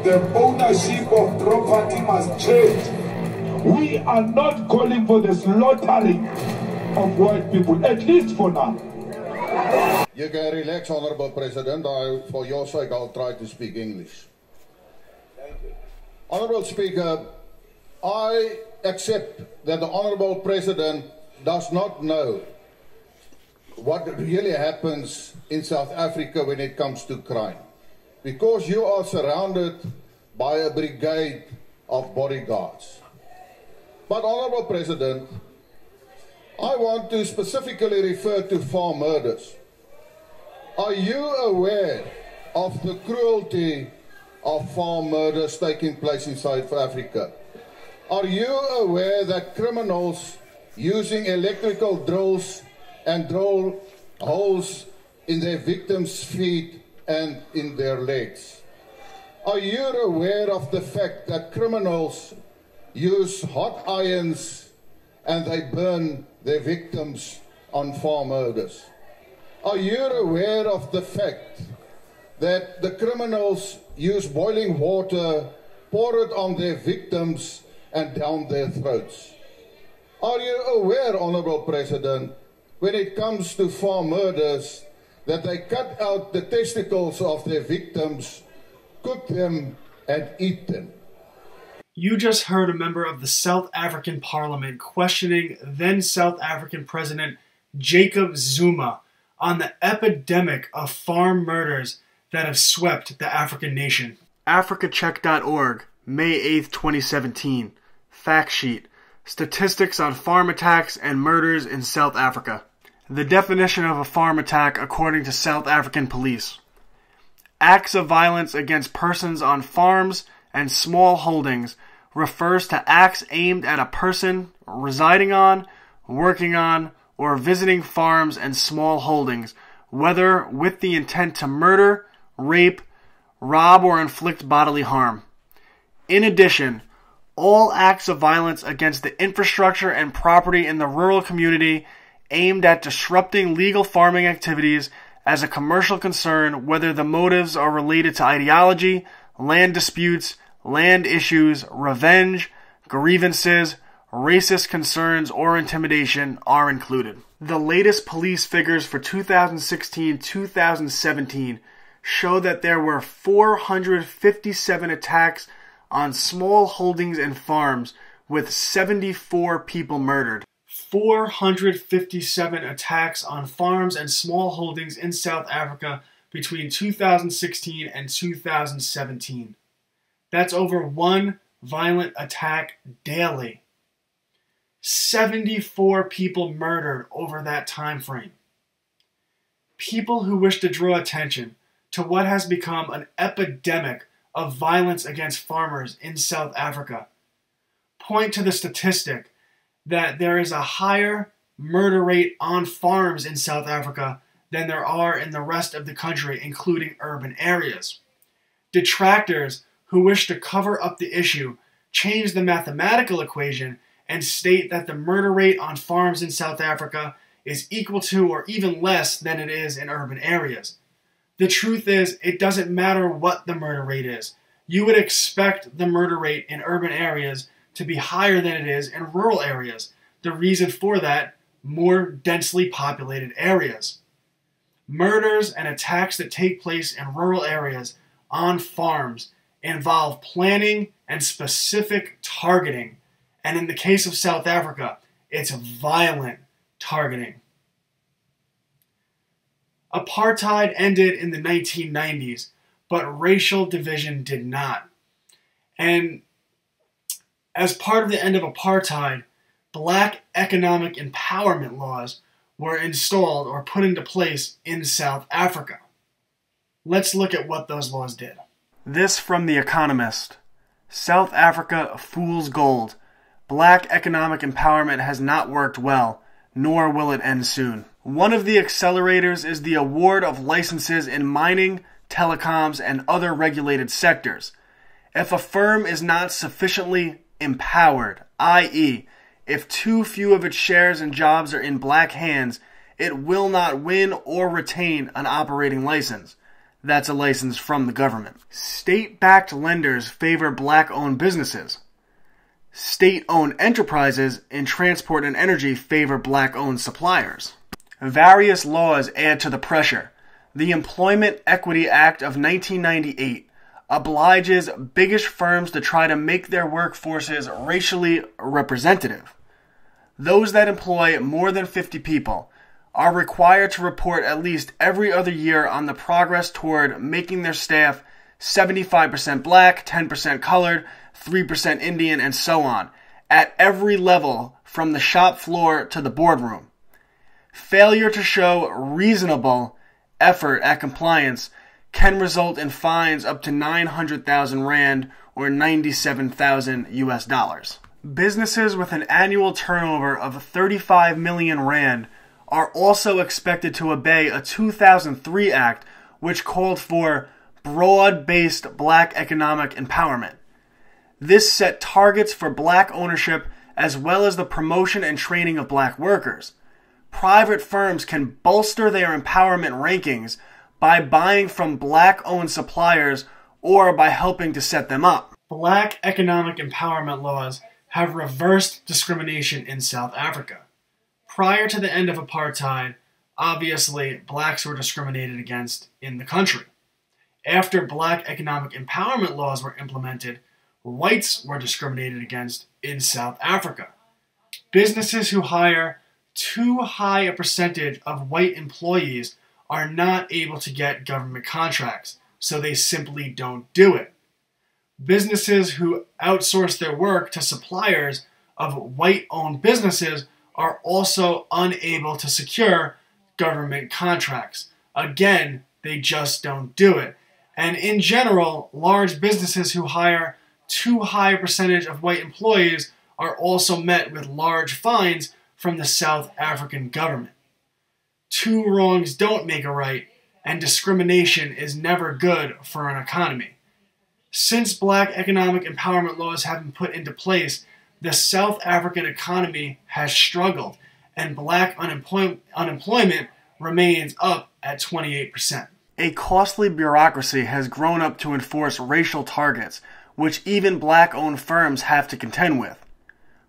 The ownership of property must change. We are not calling for the slaughtering of white people, at least for now. You can relax, Honorable President. For your sake, I'll try to speak English. Thank you. Honorable Speaker, I accept that the Honorable President does not know what really happens in South Africa when it comes to crime, because you are surrounded by a brigade of bodyguards. But, Honorable President, I want to specifically refer to farm murders. Are you aware of the cruelty of farm murders taking place in South Africa? Are you aware that criminals using electrical drills and drill holes in their victims' feet and in their legs? Are you aware of the fact that criminals use hot irons and they burn their victims on farm murders? Are you aware of the fact that the criminals use boiling water, pour it on their victims and down their throats? Are you aware, Honorable President, when it comes to farm murders, that they cut out the testicles of their victims, cook them and eat them? You just heard a member of the South African Parliament questioning then South African President Jacob Zuma on the epidemic of farm murders that have swept the African nation. AfricaCheck.org, May 8, 2017. Fact sheet. Statistics on farm attacks and murders in South Africa. The definition of a farm attack according to South African police. Acts of violence against persons on farms and small holdings refers to acts aimed at a person residing on, working on, or visiting farms and small holdings, whether with the intent to murder, rape, rob, or inflict bodily harm. In addition, all acts of violence against the infrastructure and property in the rural community aimed at disrupting legal farming activities as a commercial concern, whether the motives are related to ideology, land disputes, land issues, revenge, grievances, racist concerns, or intimidation, are included. The latest police figures for 2016-2017 show that there were 457 attacks on small holdings and farms, with 74 people murdered. 457 attacks on farms and small holdings in South Africa between 2016 and 2017. That's over one violent attack daily. 74 people murdered over that time frame. People who wish to draw attention to what has become an epidemic of violence against farmers in South Africa point to the statistic that there is a higher murder rate on farms in South Africa than there are in the rest of the country, including urban areas. Detractors who wish to cover up the issue change the mathematical equation and state that the murder rate on farms in South Africa is equal to or even less than it is in urban areas. The truth is, it doesn't matter what the murder rate is. You would expect the murder rate in urban areas to be higher than it is in rural areas. The reason for that, more densely populated areas. Murders and attacks that take place in rural areas on farms involve planning and specific targeting. And in the case of South Africa, it's violent targeting. Apartheid ended in the 1990s, but racial division did not. And as part of the end of apartheid, black economic empowerment laws were installed or put into place in South Africa. Let's look at what those laws did. This from The Economist. South Africa fool's gold. Black economic empowerment has not worked well, nor will it end soon. One of the accelerators is the award of licenses in mining, telecoms, and other regulated sectors. If a firm is not sufficiently empowered, i.e., if too few of its shares and jobs are in black hands, it will not win or retain an operating license. That's a license from the government. State-backed lenders favor black-owned businesses. State-owned enterprises in transport and energy favor black-owned suppliers. Various laws add to the pressure. The Employment Equity Act of 1998 obliges biggish firms to try to make their workforces racially representative. Those that employ more than 50 people are required to report at least every other year on the progress toward making their staff 75% black, 10% colored, 3% Indian, and so on, at every level from the shop floor to the boardroom. Failure to show reasonable effort at compliance can result in fines up to 900,000 Rand or 97,000 US dollars. Businesses with an annual turnover of 35 million Rand are also expected to obey a 2003 act which called for broad-based black economic empowerment. This set targets for black ownership as well as the promotion and training of black workers. Private firms can bolster their empowerment rankings by buying from black-owned suppliers or by helping to set them up. Black economic empowerment laws have reversed discrimination in South Africa. Prior to the end of apartheid, obviously, blacks were discriminated against in the country. After black economic empowerment laws were implemented, whites were discriminated against in South Africa. Businesses who hire too high a percentage of white employees are not able to get government contracts, so they simply don't do it. Businesses who outsource their work to suppliers of white-owned businesses are also unable to secure government contracts. Again, they just don't do it. And in general, large businesses who hire too high a percentage of white employees are also met with large fines from the South African government. Two wrongs don't make a right, and discrimination is never good for an economy. Since black economic empowerment laws have been put into place, the South African economy has struggled, and black unemployment remains up at 28%. A costly bureaucracy has grown up to enforce racial targets, which even black-owned firms have to contend with.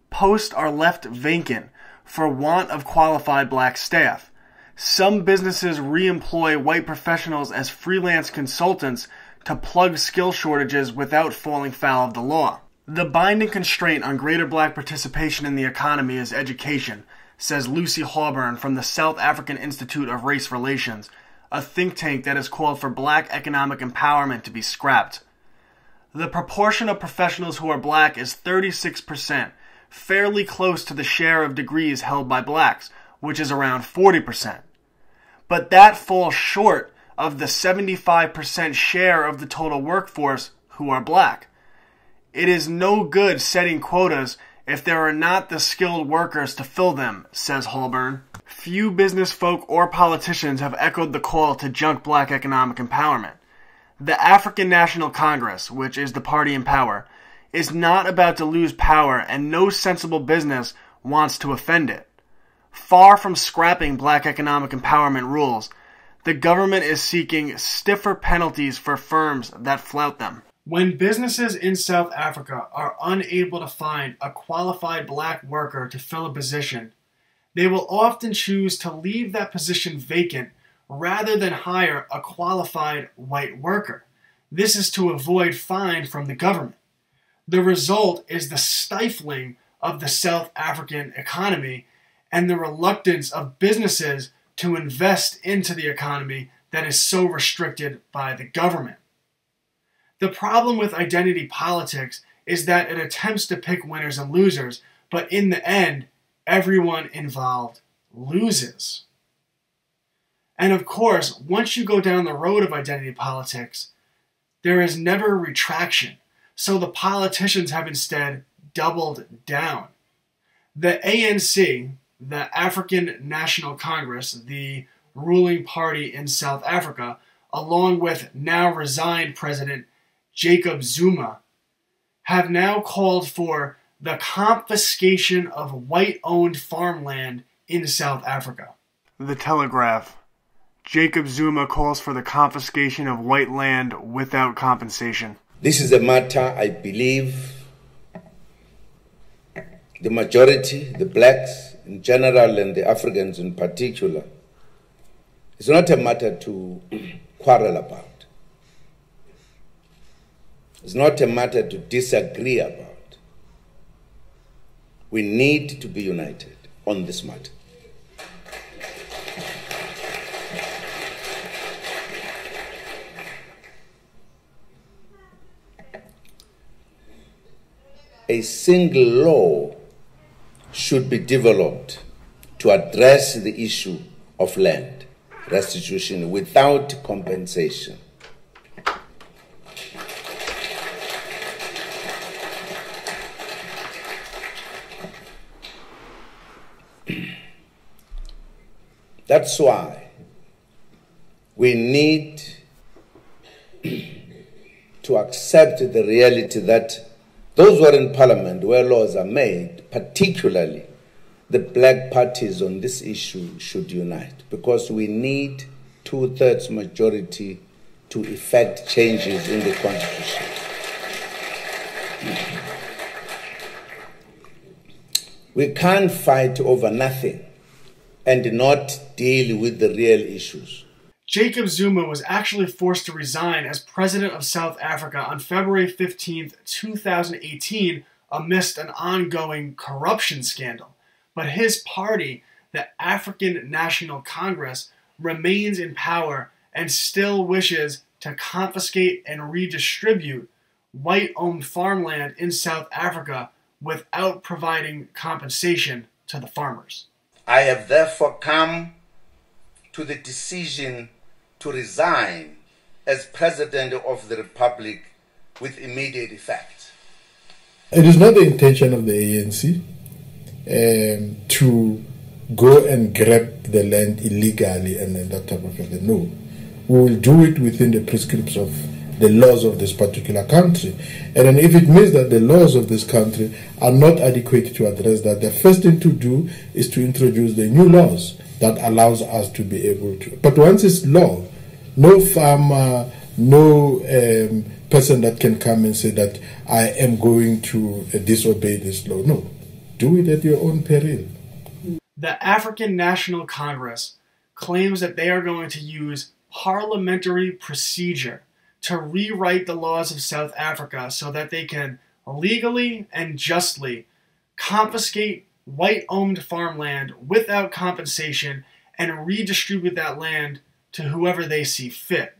Posts are left vacant for want of qualified black staff. Some businesses re-employ white professionals as freelance consultants to plug skill shortages without falling foul of the law. The binding constraint on greater black participation in the economy is education, says Lucy Halburn from the South African Institute of Race Relations, a think tank that has called for black economic empowerment to be scrapped. The proportion of professionals who are black is 36%, fairly close to the share of degrees held by blacks, which is around 40%. But that falls short of the 75% share of the total workforce who are black. It is no good setting quotas if there are not the skilled workers to fill them, says Halburn. Few business folk or politicians have echoed the call to junk black economic empowerment. The African National Congress, which is the party in power, is not about to lose power, and no sensible business wants to offend it. Far from scrapping black economic empowerment rules, the government is seeking stiffer penalties for firms that flout them. When businesses in South Africa are unable to find a qualified black worker to fill a position, they will often choose to leave that position vacant rather than hire a qualified white worker. This is to avoid fine from the government. The result is the stifling of the South African economy and the reluctance of businesses to invest into the economy that is so restricted by the government. The problem with identity politics is that it attempts to pick winners and losers, but in the end, everyone involved loses. And of course, once you go down the road of identity politics, there is never retraction. So the politicians have instead doubled down. The ANC, the African National Congress, the ruling party in South Africa, along with now resigned President Jacob Zuma, have now called for the confiscation of white-owned farmland in South Africa. The Telegraph, Jacob Zuma calls for the confiscation of white land without compensation. This is a matter, I believe, the majority, the blacks in general and the Africans in particular, it's not a matter to quarrel about. It's not a matter to disagree about. We need to be united on this matter. A single law should be developed to address the issue of land restitution without compensation. That's why we need to accept the reality that those who are in parliament where laws are made, particularly the black parties on this issue, should unite, because we need 2/3 majority to effect changes in the Constitution. We can't fight over nothing and not deal with the real issues. Jacob Zuma was actually forced to resign as president of South Africa on February 15, 2018, amidst an ongoing corruption scandal. But his party, the African National Congress, remains in power and still wishes to confiscate and redistribute white-owned farmland in South Africa without providing compensation to the farmers. I have therefore come to the decision to resign as President of the Republic with immediate effect. It is not the intention of the ANC to go and grab the land illegally and that type of thing. No. We will do it within the prescriptions of the laws of this particular country. And then if it means that the laws of this country are not adequate to address that, the first thing to do is to introduce the new laws that allows us to be able to. But once it's law, no farmer, no person that can come and say that I am going to disobey this law. No. Do it at your own peril. The African National Congress claims that they are going to use parliamentary procedure to rewrite the laws of South Africa so that they can legally and justly confiscate white-owned farmland without compensation and redistribute that land to whoever they see fit.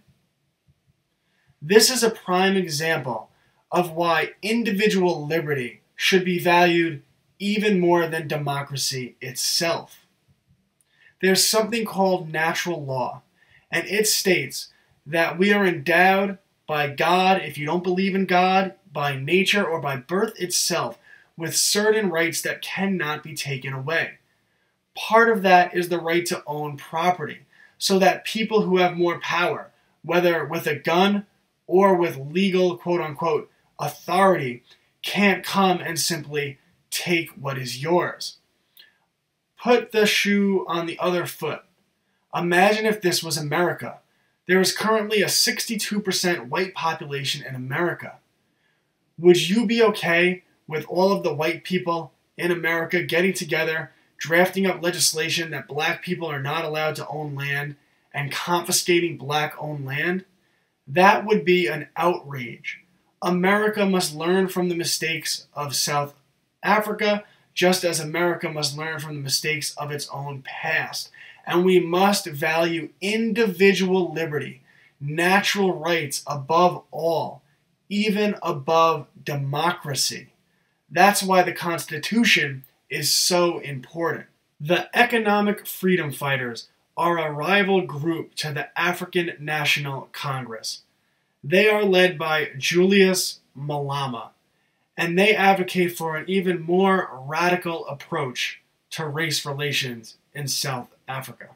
This is a prime example of why individual liberty should be valued even more than democracy itself. There's something called natural law, and it states that we are endowed by God, if you don't believe in God, by nature or by birth itself, with certain rights that cannot be taken away. Part of that is the right to own property, so that people who have more power, whether with a gun or with legal quote-unquote authority, can't come and simply take what is yours. Put the shoe on the other foot. Imagine if this was America. There is currently a 62% white population in America. Would you be okay with all of the white people in America getting together, drafting up legislation that black people are not allowed to own land and confiscating black-owned land? That would be an outrage. America must learn from the mistakes of South Africa, just as America must learn from the mistakes of its own past. And we must value individual liberty, natural rights above all, even above democracy. That's why the Constitution is so important. The economic freedom fighters are a rival group to the African National Congress. They are led by Julius Malema, and they advocate for an even more radical approach to race relations in South Africa.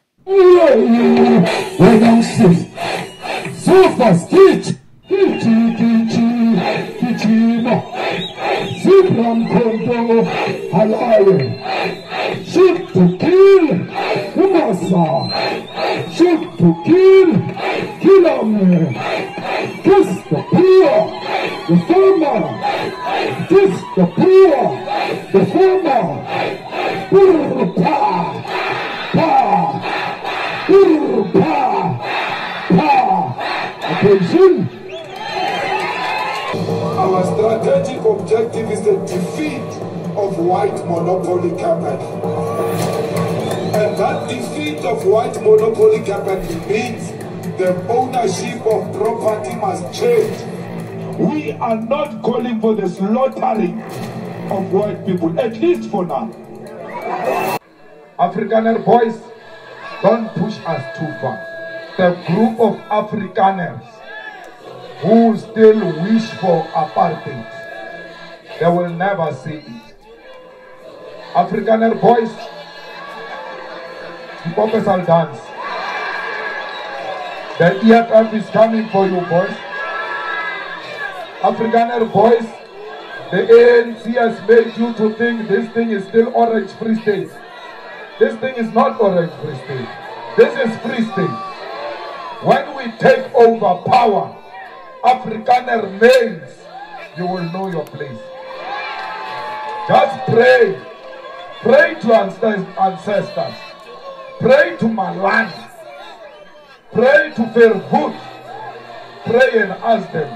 Shoot to kill, Kiss the poor, the farmer. Kiss the poor, the farmer. Pa, pa, pa, pa. Attention. Our strategic objective is the defeat of white monopoly capital. And that defeat of white monopoly capital means the ownership of property must change. We are not calling for the slaughtering of white people, at least for now. Afrikaner boys, don't push us too far. The group of Afrikaners who still wish for apartheid, they will never see it. Afrikaner boys, the Poppers will dance. The EFF is coming for you, boys. Afrikaner boys, the ANC has made you to think this thing is still Orange Free State. This thing is not Orange Free State. This is Free State. When we take over power, Afrikaner males, you will know your place. Just pray. Pray to ancestors. Pray to Malan. Pray to Verwoerd. Pray and ask them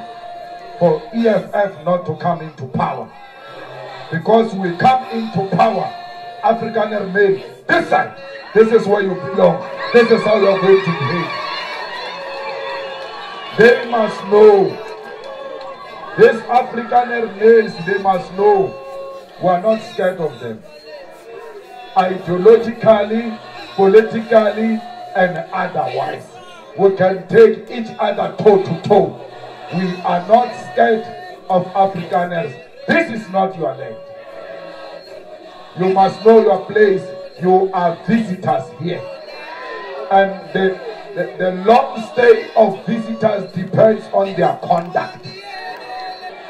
for EFF not to come into power. Because we come into power, Afrikaner male, this side, this is where you belong. This is how you're going to behave. They must know. These Afrikaner males, they must know we are not scared of them. Ideologically, politically, and otherwise. We can take each other toe to toe. We are not scared of Afrikaners. This is not your land. You must know your place. You are visitors here. And the long stay of visitors depends on their conduct.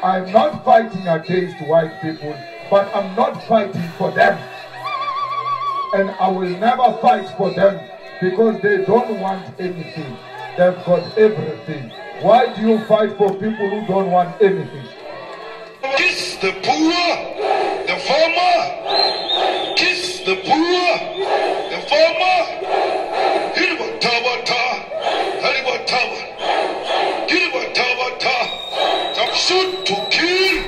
I'm not fighting against white people, but I'm not fighting for them. And I will never fight for them because they don't want anything. They've got everything. Why do you fight for people who don't want anything? Kiss the poor, the farmer. Kiss the poor, the farmer. Shoot to kill,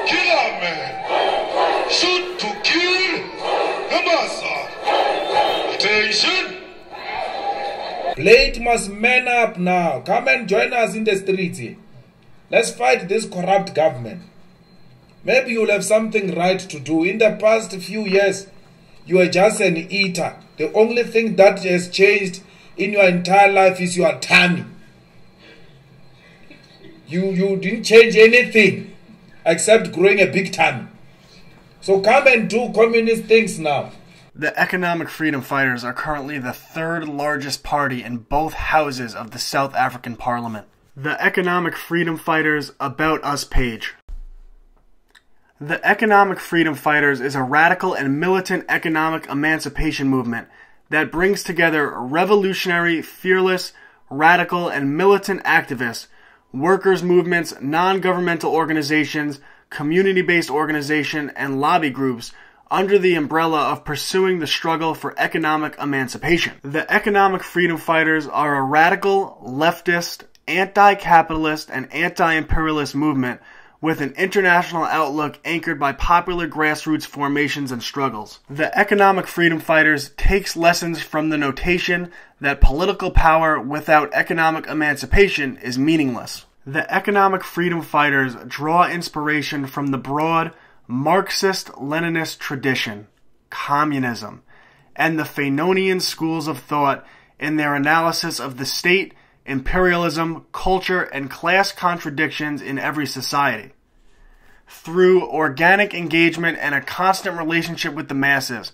killer man. Shoot to kill, the master. Attention. Blade must man up now. Come and join us in the streets here. Let's fight this corrupt government. Maybe you'll have something right to do. In the past few years, you were just an eater. The only thing that has changed in your entire life is your tummy. You didn't change anything except growing a big tummy. So come and do communist things now. The Economic Freedom Fighters are currently the third largest party in both houses of the South African Parliament. The Economic Freedom Fighters About Us page. The Economic Freedom Fighters is a radical and militant economic emancipation movement that brings together revolutionary, fearless, radical, and militant activists, workers' movements, non-governmental organizations, community-based organizations, and lobby groups under the umbrella of pursuing the struggle for economic emancipation. The Economic Freedom Fighters are a radical, leftist, anti-capitalist, and anti-imperialist movement with an international outlook anchored by popular grassroots formations and struggles. The Economic Freedom Fighters takes lessons from the notation that political power without economic emancipation is meaningless. The Economic Freedom Fighters draw inspiration from the broad Marxist-Leninist tradition, communism, and the Fanonian schools of thought in their analysis of the state, imperialism, culture, and class contradictions in every society. Through organic engagement and a constant relationship with the masses,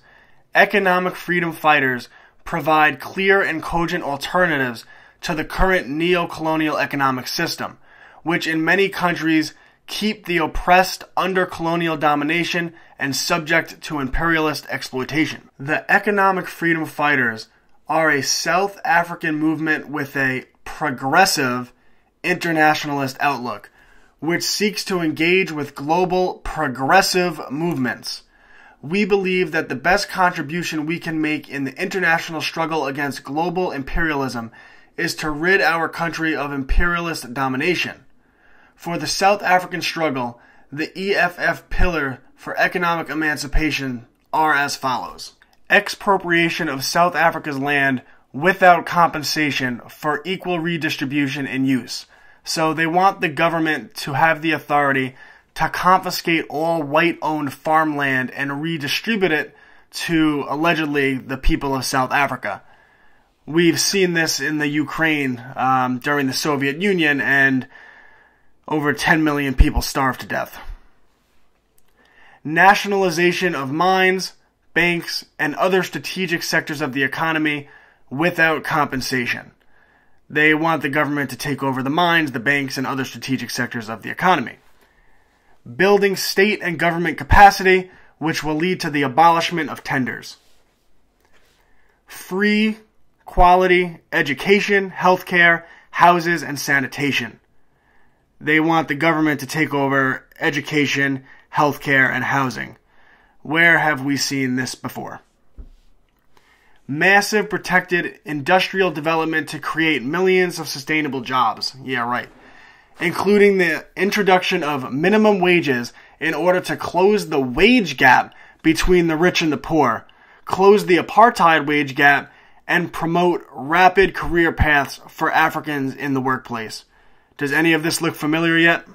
Economic Freedom Fighters provide clear and cogent alternatives to the current neo-colonial economic system, which in many countries keep the oppressed under colonial domination and subject to imperialist exploitation. The Economic Freedom Fighters are a South African movement with a progressive internationalist outlook, which seeks to engage with global progressive movements. We believe that the best contribution we can make in the international struggle against global imperialism is to rid our country of imperialist domination. For the South African struggle, the EFF pillar for economic emancipation are as follows. Expropriation of South Africa's land without compensation for equal redistribution and use. So they want the government to have the authority to confiscate all white-owned farmland and redistribute it to, allegedly, the people of South Africa. We've seen this in the Ukraine during the Soviet Union, and over 10 million people starved to death. Nationalization of mines, banks, and other strategic sectors of the economy without compensation. They want the government to take over the mines, the banks, and other strategic sectors of the economy. Building state and government capacity, which will lead to the abolishment of tenders. Free, quality education, healthcare, houses, and sanitation. They want the government to take over education, healthcare, and housing. Where have we seen this before? Massive protected industrial development to create millions of sustainable jobs. Yeah, right. Including the introduction of minimum wages in order to close the wage gap between the rich and the poor, close the apartheid wage gap, and promote rapid career paths for Africans in the workplace. Does any of this look familiar yet?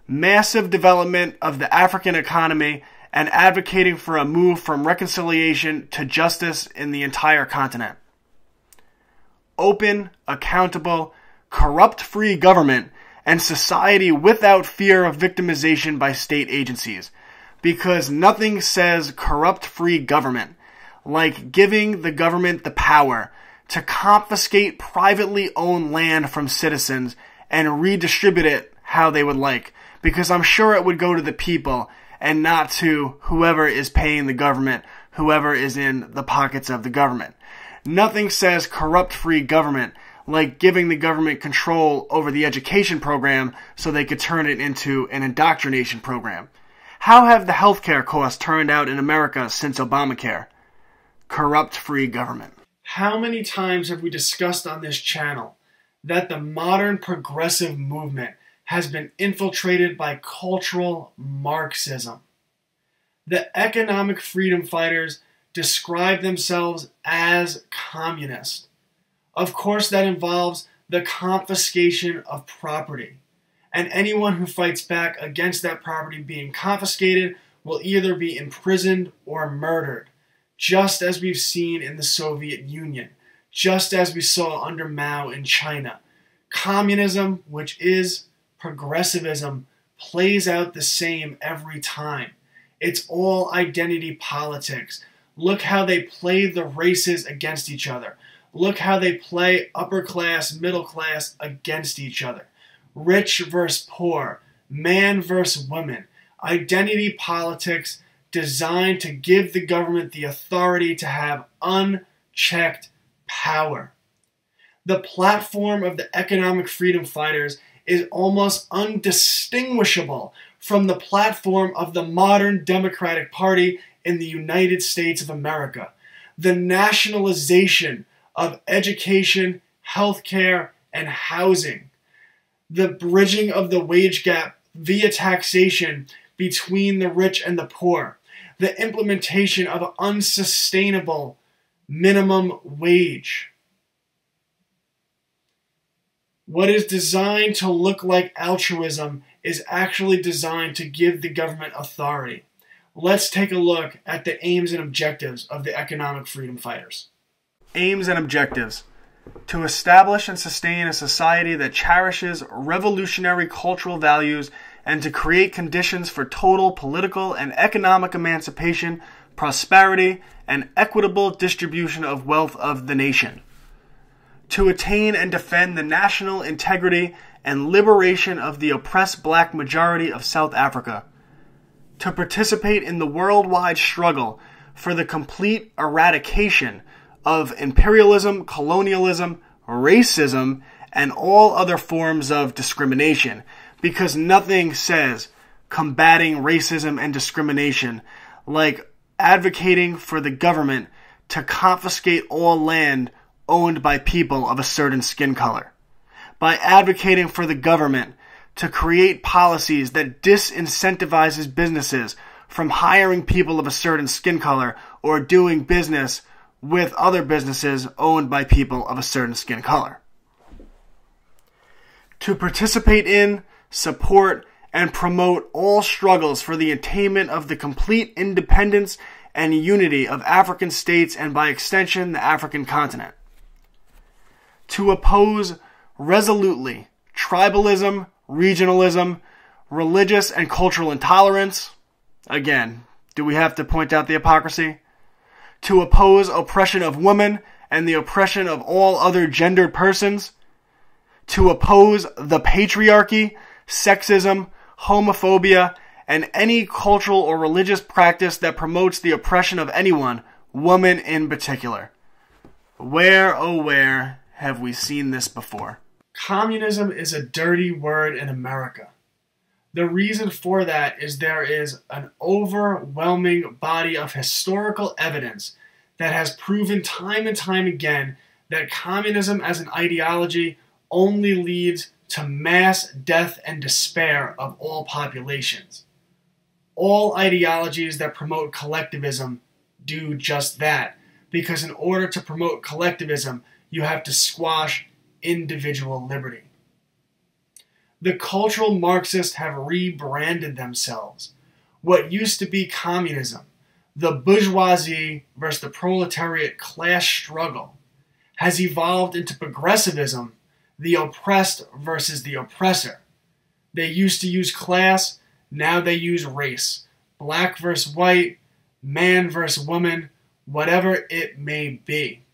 Massive development of the African economy and advocating for a move from reconciliation to justice in the entire continent. Open, accountable, corrupt-free government and society without fear of victimization by state agencies. Because nothing says corrupt-free government like giving the government the power to confiscate privately owned land from citizens and redistribute it how they would like. Because I'm sure it would go to the people and not to whoever is paying the government, whoever is in the pockets of the government. Nothing says corrupt-free government like giving the government control over the education program so they could turn it into an indoctrination program. How have the healthcare costs turned out in America since Obamacare? Corrupt-free government. How many times have we discussed on this channel that the modern progressive movement has been infiltrated by cultural Marxism? The economic freedom fighters describe themselves as communist. Of course, that involves the confiscation of property. And anyone who fights back against that property being confiscated will either be imprisoned or murdered, just as we've seen in the Soviet Union, just as we saw under Mao in China. Communism, which is progressivism, plays out the same every time. It's all identity politics. Look how they play the races against each other. Look how they play upper class, middle class against each other. Rich versus poor, man versus woman. Identity politics designed to give the government the authority to have unchecked power. The platform of the economic freedom fighters is almost undistinguishable from the platform of the modern Democratic Party in the United States of America. The nationalization of education, healthcare, and housing. The bridging of the wage gap via taxation between the rich and the poor. The implementation of an unsustainable minimum wage. What is designed to look like altruism is actually designed to give the government authority. Let's take a look at the aims and objectives of the economic freedom fighters. Aims and objectives. To establish and sustain a society that cherishes revolutionary cultural values and to create conditions for total political and economic emancipation, prosperity, and equitable distribution of wealth of the nation. To attain and defend the national integrity and liberation of the oppressed black majority of South Africa. To participate in the worldwide struggle for the complete eradication of imperialism, colonialism, racism, and all other forms of discrimination, because nothing says combating racism and discrimination like advocating for the government to confiscate all land owned by people of a certain skin color, by advocating for the government to create policies that disincentivizes businesses from hiring people of a certain skin color or doing business with other businesses owned by people of a certain skin color. To participate in, support, and promote all struggles for the attainment of the complete independence and unity of African states and by extension the African continent. To oppose resolutely tribalism, regionalism, religious and cultural intolerance. Again, do we have to point out the hypocrisy? To oppose oppression of women and the oppression of all other gendered persons. To oppose the patriarchy, sexism, homophobia, and any cultural or religious practice that promotes the oppression of anyone, women in particular. Where, oh where, have we seen this before? Communism is a dirty word in America. The reason for that is there is an overwhelming body of historical evidence that has proven time and time again that communism as an ideology only leads to mass death and despair of all populations. All ideologies that promote collectivism do just that, because in order to promote collectivism, you have to squash individual liberty. The cultural Marxists have rebranded themselves. What used to be communism, the bourgeoisie versus the proletariat class struggle, has evolved into progressivism, the oppressed versus the oppressor. They used to use class, now they use race. Black versus white, man versus woman, whatever it may be.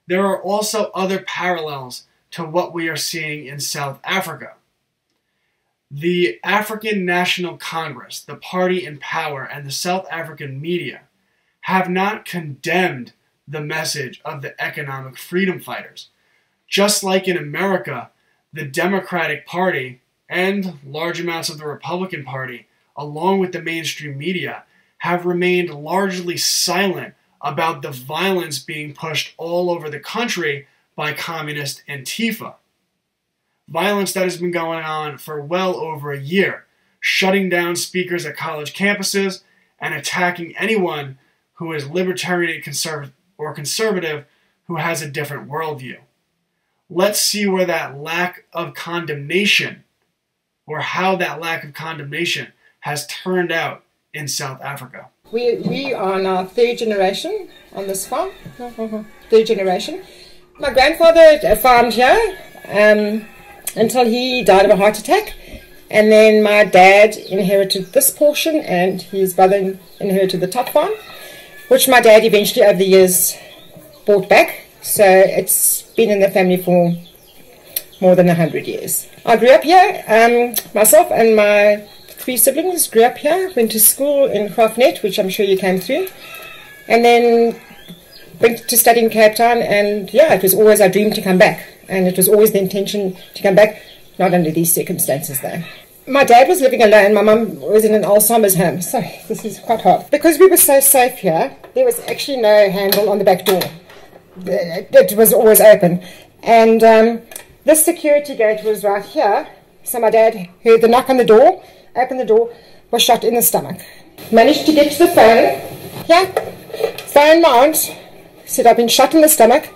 There are also other parallels to what we are seeing in South Africa. The African National Congress, the party in power, and the South African media have not condemned the message of the economic freedom fighters. Just like in America, the Democratic Party and large amounts of the Republican Party, along with the mainstream media, have remained largely silent about the violence being pushed all over the country by communist Antifa. Violence that has been going on for well over a year, shutting down speakers at college campuses and attacking anyone who is libertarian or conservative who has a different worldview. Let's see where that lack of condemnation, or how that lack of condemnation has turned out in South Africa. We are now third generation on this farm. Third generation. My grandfather farmed here until he died of a heart attack. And then my dad inherited this portion and his brother inherited the top farm, which my dad eventually over the years bought back. So it's been in the family for more than 100 years. I grew up here. Myself and my 3 siblings grew up here, went to school in Graafnet, which I'm sure you came through, and then went to study in Cape Town, and yeah, it was always our dream to come back, and it was always the intention to come back, not under these circumstances though. My dad was living alone, my mum was in an Alzheimer's home, so this is quite hard. Because we were so safe here, there was actually no handle on the back door. It was always open, and this security gate was right here, so my dad heard the knock on the door, opened the door, was shot in the stomach. Managed to get to the phone. Yeah. Phoned my aunt. Said, I've been shot in the stomach.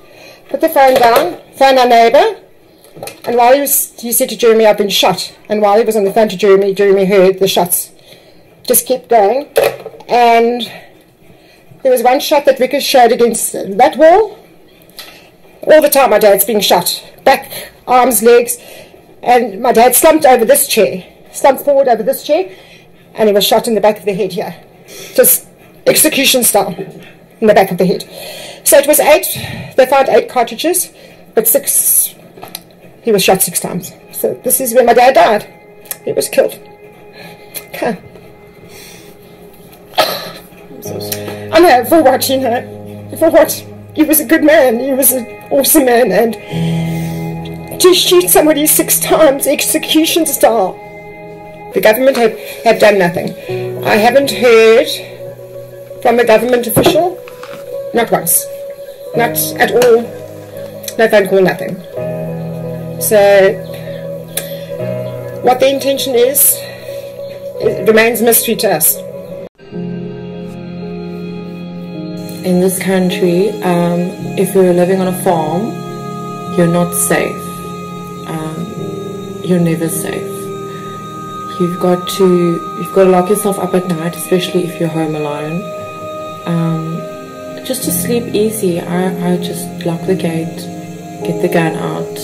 Put the phone down. Phoned our neighbour. And while he said to Jeremy, I've been shot. And while he was on the phone to Jeremy, Jeremy heard the shots. Just kept going. And there was one shot that ricocheted against that wall. All the time my dad's being shot. Back, arms, legs. And my dad slumped over this chair. Slumped forward over this chair, and he was shot in the back of the head here. Just execution style, in the back of the head. So it was 8, they found 8 cartridges, but 6, he was shot 6 times. So this is where my dad died. He was killed. Okay. I know, for what, you know, for what? he was a good man, he was an awesome man, and to shoot somebody 6 times, execution style. The government have done nothing. I haven't heard from a government official, not once, not at all, no phone call, nothing. So, what the intention is, it remains mystery to us. In this country, if you're living on a farm, you're not safe. You're never safe. You've got to lock yourself up at night, especially if you're home alone. Just to sleep easy, I just lock the gate, get the gun out,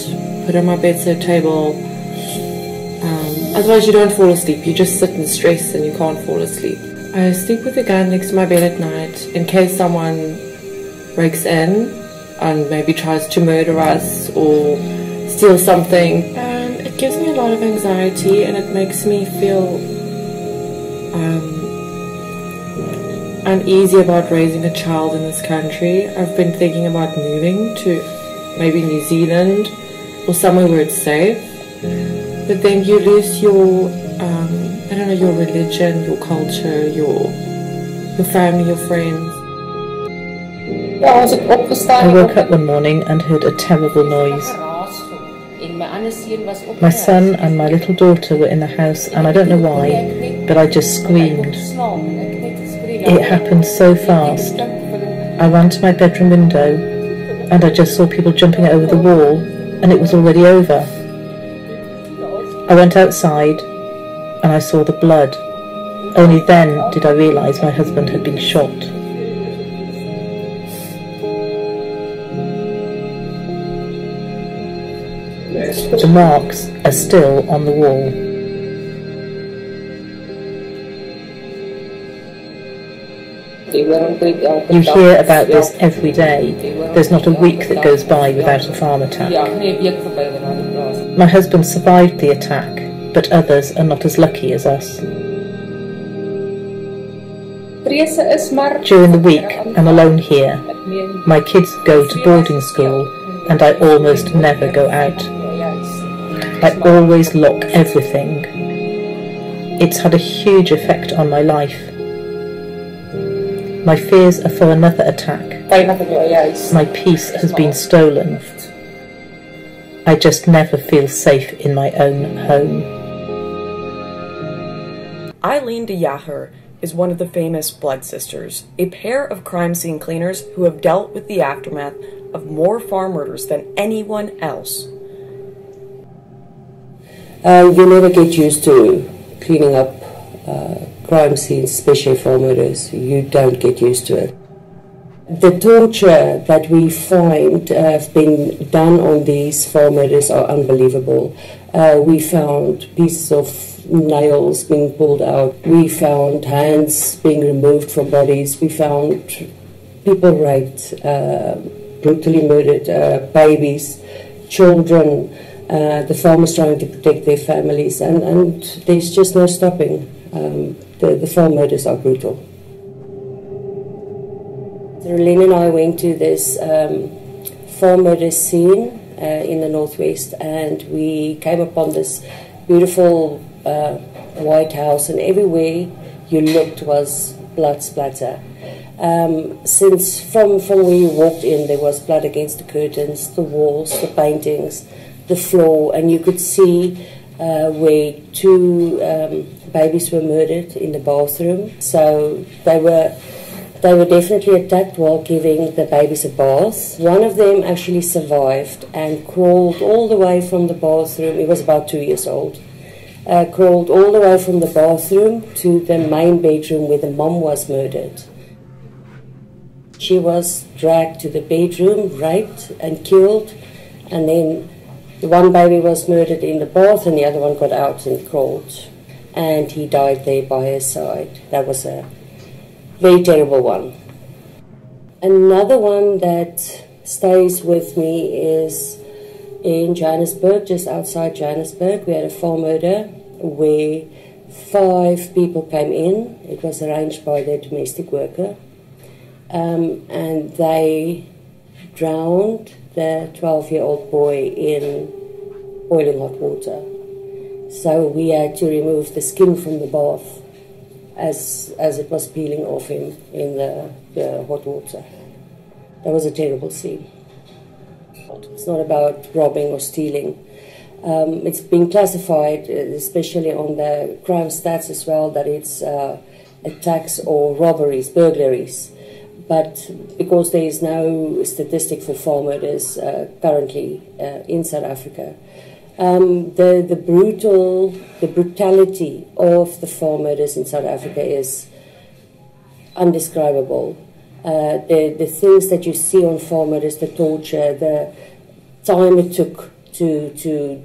put it on my bedside table. Otherwise you don't fall asleep, you just sit in stress and you can't fall asleep. I sleep with the gun next to my bed at night in case someone breaks in and maybe tries to murder us or steal something. It gives me a lot of anxiety and it makes me feel uneasy about raising a child in this country. I've been thinking about moving to maybe New Zealand or somewhere where it's safe. But then you lose your, I don't know, your religion, your culture, your family, your friends. I woke up one morning and heard a terrible noise. My son and my little daughter were in the house and I don't know why, but I just screamed. It happened so fast. I ran to my bedroom window and I just saw people jumping over the wall and it was already over. I went outside and I saw the blood. Only then did I realise my husband had been shot. The marks are still on the wall. You hear about this every day. There's not a week that goes by without a farm attack. My husband survived the attack, but others are not as lucky as us. During the week, I'm alone here. My kids go to boarding school, and I almost never go out. I always lock everything. It's had a huge effect on my life. My fears are for another attack. My peace has been stolen. I just never feel safe in my own home. Eileen de Jager is one of the famous Blood Sisters, a pair of crime scene cleaners who have dealt with the aftermath of more farm murders than anyone else. You never get used to cleaning up crime scenes, especially farm murders. You don't get used to it. The torture that we find have been done on these farm murders are unbelievable. We found pieces of nails being pulled out. We found hands being removed from bodies. We found people raped, brutally murdered, babies, children. The farmers trying to protect their families, and there's just no stopping. The farm murders are brutal. Lynn and I went to this farm murder scene in the northwest, and we came upon this beautiful white house, and everywhere you looked was blood splatter. Since from where you walked in, there was blood against the curtains, the walls, the paintings, the floor, and you could see where 2 babies were murdered in the bathroom. So they were definitely attacked while giving the babies a bath. One of them actually survived and crawled all the way from the bathroom. He was about 2 years old. Crawled all the way from the bathroom to the main bedroom where the mom was murdered. She was dragged to the bedroom, raped and killed, and then the one baby was murdered in the bath and the other one got out and crawled. And he died there by her side. That was a very terrible one. Another one that stays with me is in Johannesburg, just outside Johannesburg. We had a farm murder where 5 people came in. It was arranged by their domestic worker. And they drowned the 12-year-old boy in boiling hot water. So we had to remove the skin from the bath as it was peeling off him in the hot water. That was a terrible scene. It's not about robbing or stealing. It's been classified, especially on the crime stats as well, that it's attacks or robberies, burglaries. But because there is no statistic for farm murders currently in South Africa, the brutality of the farm murders in South Africa is undescribable. The things that you see on farm murders, the torture, the time it took to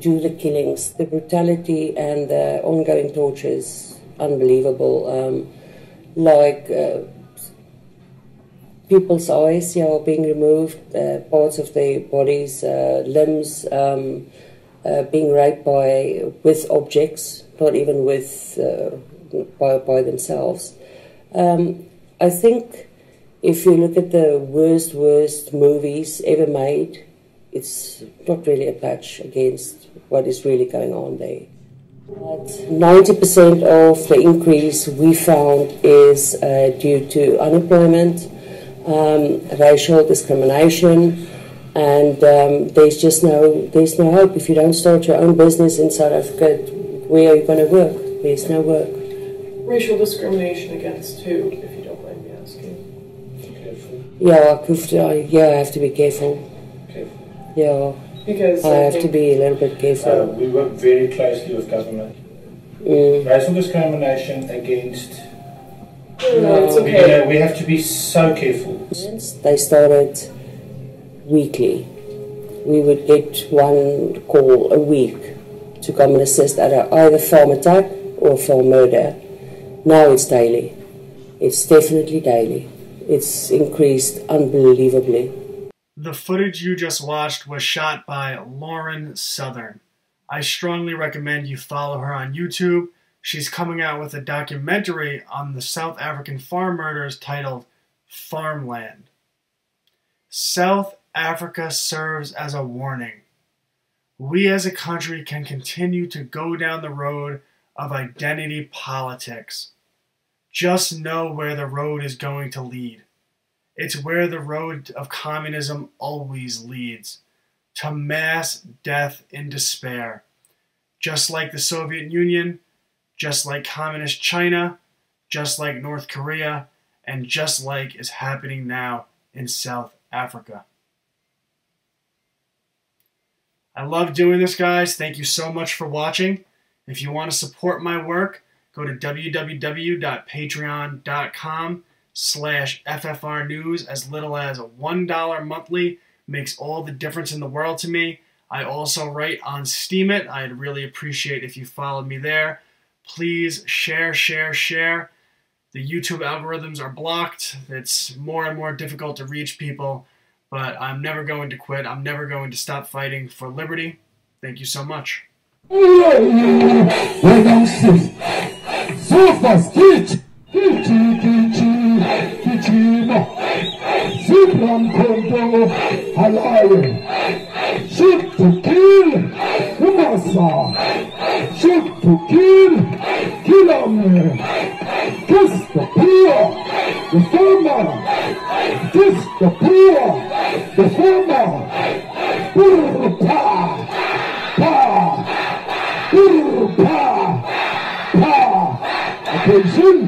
do the killings, the brutality and the ongoing torture is unbelievable. People's eyes, being removed, parts of their bodies, limbs, being raped with objects, not even by themselves. I think if you look at the worst movies ever made, it's not really a patch against what is really going on there. But 90% of the increase we found is due to unemployment, racial discrimination, and there's no hope. If you don't start your own business in South Africa, where are you going to work? There's no work. Racial discrimination against who, if you don't mind me asking? I have to be careful. Yeah, because I have to be a little bit careful. We work very closely with government. Racial discrimination against... No, it's okay. We have to be so careful. They started weekly. We would get one call a week to come and assist at either farm attack or farm murder. Now it's daily. It's definitely daily. It's increased unbelievably. The footage you just watched was shot by Lauren Southern. I strongly recommend you follow her on YouTube. She's coming out with a documentary on the South African farm murders titled Farmland. South Africa serves as a warning. We as a country can continue to go down the road of identity politics. Just know where the road is going to lead. It's where the road of communism always leads, to mass death in despair. Just like the Soviet Union, just like communist China, just like North Korea, and just like is happening now in South Africa. I love doing this, guys. Thank you so much for watching. If you want to support my work, go to www.patreon.com/FFRnews. As little as $1 monthly makes all the difference in the world to me. I also write on Steemit. I'd really appreciate if you followed me there. Please share. The YouTube algorithms are blocked. It's more and more difficult to reach people, but I'm never going to quit. I'm never going to stop fighting for liberty. Thank you so much. Shoot to kill, Umasa. Shoot to kill, kill him. Kiss the poor, the farmer. Kiss the poor, the farmer. Pa, pa, pa. Attention.